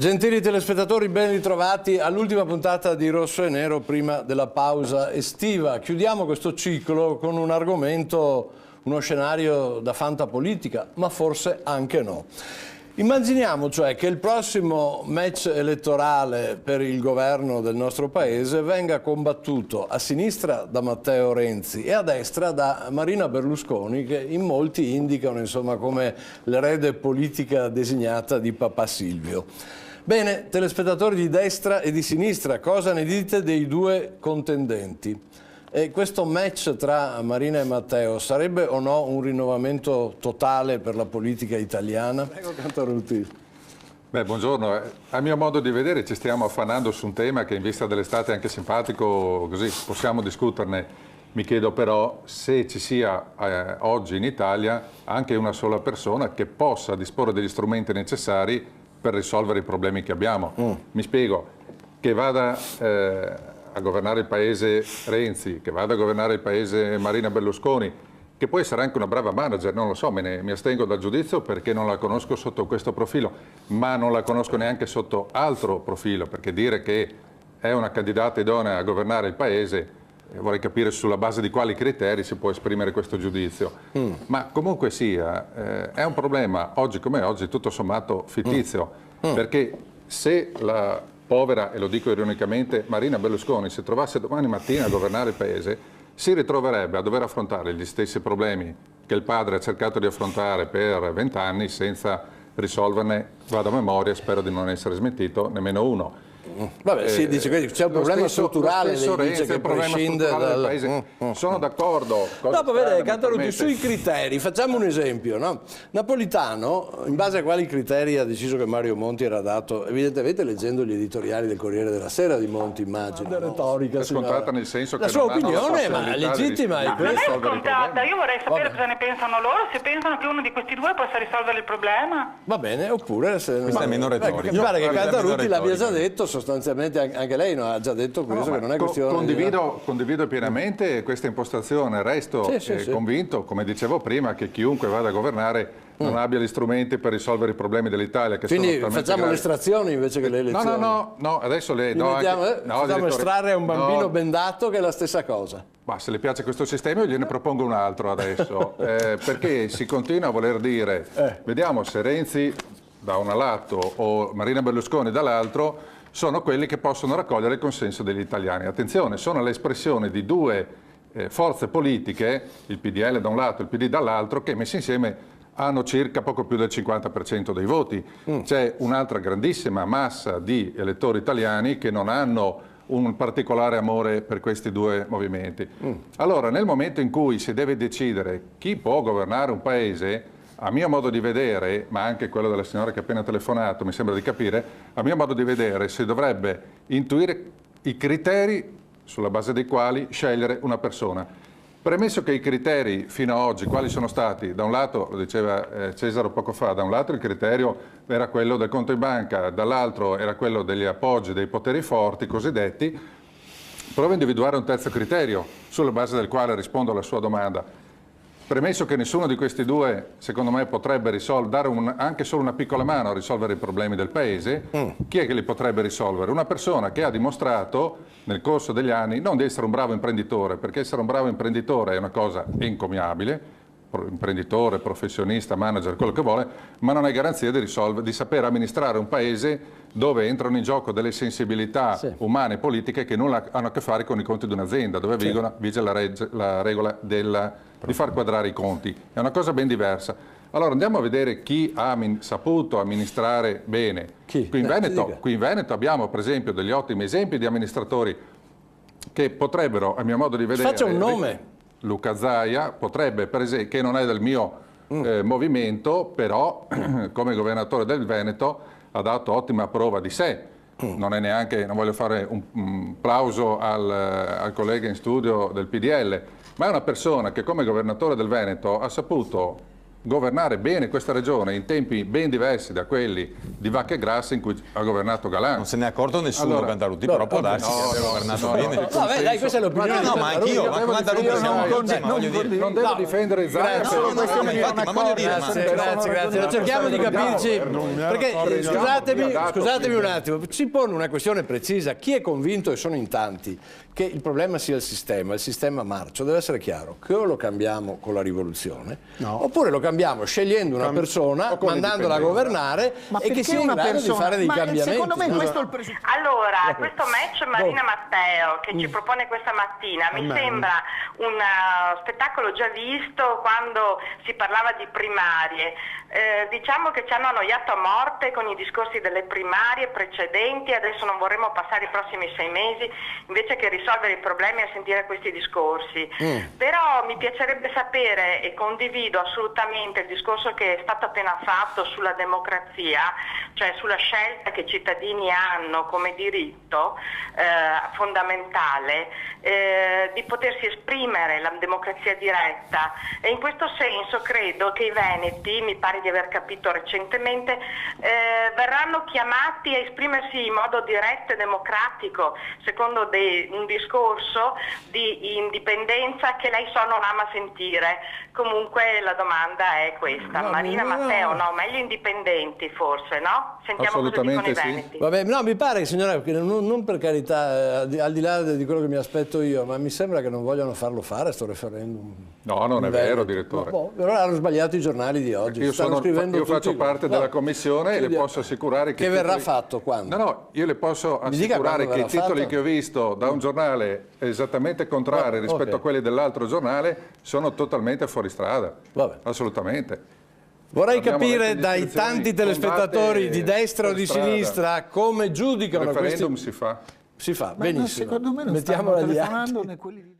Gentili telespettatori, ben ritrovati all'ultima puntata di Rosso e Nero prima della pausa estiva. Chiudiamo questo ciclo con un argomento, uno scenario da fantapolitica, ma forse anche no. Immaginiamo cioè che il prossimo match elettorale per il governo del nostro paese venga combattuto a sinistra da Matteo Renzi e a destra da Marina Berlusconi, che in molti indicano insomma come l'erede politica designata di papà Silvio. Bene, telespettatori di destra e di sinistra, cosa ne dite dei due contendenti? E questo match tra Marina e Matteo sarebbe o no un rinnovamento totale per la politica italiana? Prego, Cantarutti. Beh, buongiorno. A mio modo di vedere ci stiamo affannando su un tema che in vista dell'estate è anche simpatico, così possiamo discuterne. Mi chiedo però se ci sia oggi in Italia anche una sola persona che possa disporre degli strumenti necessari per risolvere i problemi che abbiamo. Mi spiego, che vada a governare il paese Renzi, che vada a governare il paese Marina Berlusconi, che può essere anche una brava manager, non lo so, mi astengo dal giudizio perché non la conosco sotto questo profilo, ma non la conosco neanche sotto altro profilo, perché dire che è una candidata idonea a governare il paese, vorrei capire sulla base di quali criteri si può esprimere questo giudizio. Ma comunque sia, è un problema oggi come oggi tutto sommato fittizio, perché se la povera, e lo dico ironicamente, Marina Berlusconi si trovasse domani mattina a governare il paese, si ritroverebbe a dover affrontare gli stessi problemi che il padre ha cercato di affrontare per 20 anni senza risolverne, vado a memoria, spero di non essere smentito, nemmeno uno. Vabbè, si dice che c'è un problema strutturale, lei dice che prescinde dal paese. Sono d'accordo. Dopo, vede, Cantarutti, sui criteri, facciamo un esempio, no? Napolitano, in base a quali criteri ha deciso che Mario Monti era adatto? Evidentemente leggendo gli editoriali del Corriere della Sera di Monti, immagino. È retorica, è scontata nel senso che la sua opinione, ma legittima è questa. Non è scontata, io vorrei sapere cosa ne pensano loro, se pensano che uno di questi due possa risolvere il problema. Va bene, oppure se questa è meno retorica. Mi pare che Cantarutti l'abbia già detto, sostanzialmente anche lei ha già detto questo, che non è questione condivido pienamente questa impostazione, resto convinto, come dicevo prima, che chiunque vada a governare non abbia gli strumenti per risolvere i problemi dell'Italia. Quindi facciamo le estrazioni invece che le elezioni. No, adesso facciamo estrarre a un bambino bendato, che è la stessa cosa. Ma se le piace questo sistema io gliene propongo un altro adesso, perché si continua a voler dire, vediamo se Renzi da un lato o Marina Berlusconi dall'altro sono quelli che possono raccogliere il consenso degli italiani. Attenzione, sono l'espressione di due forze politiche, il PDL da un lato e il PD dall'altro, che messi insieme hanno circa poco più del 50% dei voti. C'è un'altra grandissima massa di elettori italiani che non hanno un particolare amore per questi due movimenti. Allora, nel momento in cui si deve decidere chi può governare un paese, a mio modo di vedere, ma anche quello della signora che ha appena telefonato, mi sembra di capire, a mio modo di vedere si dovrebbe intuire i criteri sulla base dei quali scegliere una persona. Premesso che i criteri fino ad oggi, quali sono stati? Da un lato, lo diceva Cesaro poco fa, da un lato il criterio era quello del conto in banca, dall'altro era quello degli appoggi dei poteri forti cosiddetti, provo a individuare un terzo criterio sulla base del quale rispondo alla sua domanda. Premesso che nessuno di questi due, secondo me, potrebbe dare anche solo una piccola mano a risolvere i problemi del Paese, chi è che li potrebbe risolvere? Una persona che ha dimostrato nel corso degli anni non di essere un bravo imprenditore, perché essere un bravo imprenditore è una cosa encomiabile, imprenditore, professionista, manager, quello che vuole, ma non è garanzia di saper amministrare un Paese dove entrano in gioco delle sensibilità umane e politiche che nulla hanno a che fare con i conti di un'azienda, dove vige la regola di far quadrare i conti. È una cosa ben diversa. Allora andiamo a vedere chi ha saputo amministrare bene. Qui in Veneto abbiamo per esempio degli ottimi esempi di amministratori che potrebbero, a mio modo di vedere... Faccia un nome. Luca Zaia potrebbe, per esempio, che non è del mio movimento, però come governatore del Veneto ha dato ottima prova di sé. Non è neanche, non voglio fare un plauso al collega in studio del PDL, ma è una persona che come governatore del Veneto ha saputo governare bene questa regione in tempi ben diversi da quelli di Vacche e Grasse in cui ha governato Galan. Non se ne è accorto nessuno, Cantarutti, però può darsi che abbia governato bene. Vabbè, dai, questa è l'opinione. No, ma anch'io, ma Cantarutti non devo difendere Zaia. Grazie. Cerchiamo di capirci, perché scusatemi un attimo, si pone una questione precisa. Chi è convinto, e sono in tanti, che il problema sia il sistema marcio? Deve essere chiaro che o lo cambiamo con la rivoluzione, oppure lo cambiamo scegliendo una persona, mandandola a governare e che sia in grado di fare dei cambiamenti. Secondo me questo è il presupposto. Allora, questo match Marina Matteo che ci propone questa mattina mi sembra un spettacolo già visto quando si parlava di primarie. Diciamo che ci hanno annoiato a morte con i discorsi delle primarie precedenti, adesso non vorremmo passare i prossimi 6 mesi invece che risolvere i problemi a sentire questi discorsi. Però mi piacerebbe sapere, e condivido assolutamente il discorso che è stato appena fatto sulla democrazia, cioè sulla scelta che i cittadini hanno come diritto fondamentale di potersi esprimere, la democrazia diretta, e in questo senso credo che i veneti, mi pare di aver capito recentemente, verranno chiamati a esprimersi in modo diretto e democratico secondo un discorso di indipendenza che lei non ama sentire. Comunque la domanda è questa. Marina Matteo, meglio indipendenti forse, no? Sentiamo cosa dicono i veneti. Vabbè, no, mi pare, signora, che non per carità, al di là di quello che mi aspetto io, ma mi sembra che non vogliono farlo fare sto referendum. No, non è vero, direttore. Però hanno sbagliato i giornali di oggi. Io faccio parte della commissione e le posso assicurare che verrà fatto quando? No, io le posso assicurare che i titoli che ho visto da un giornale esattamente contrari rispetto a quelli dell'altro giornale sono totalmente fuori strada. Vabbè. Assolutamente. Vorrei capire dai tanti telespettatori di destra o di sinistra come giudicano il referendum questi... si fa. Si fa, benissimo. Secondo me non mettiamola stanno di telefonando né quelli di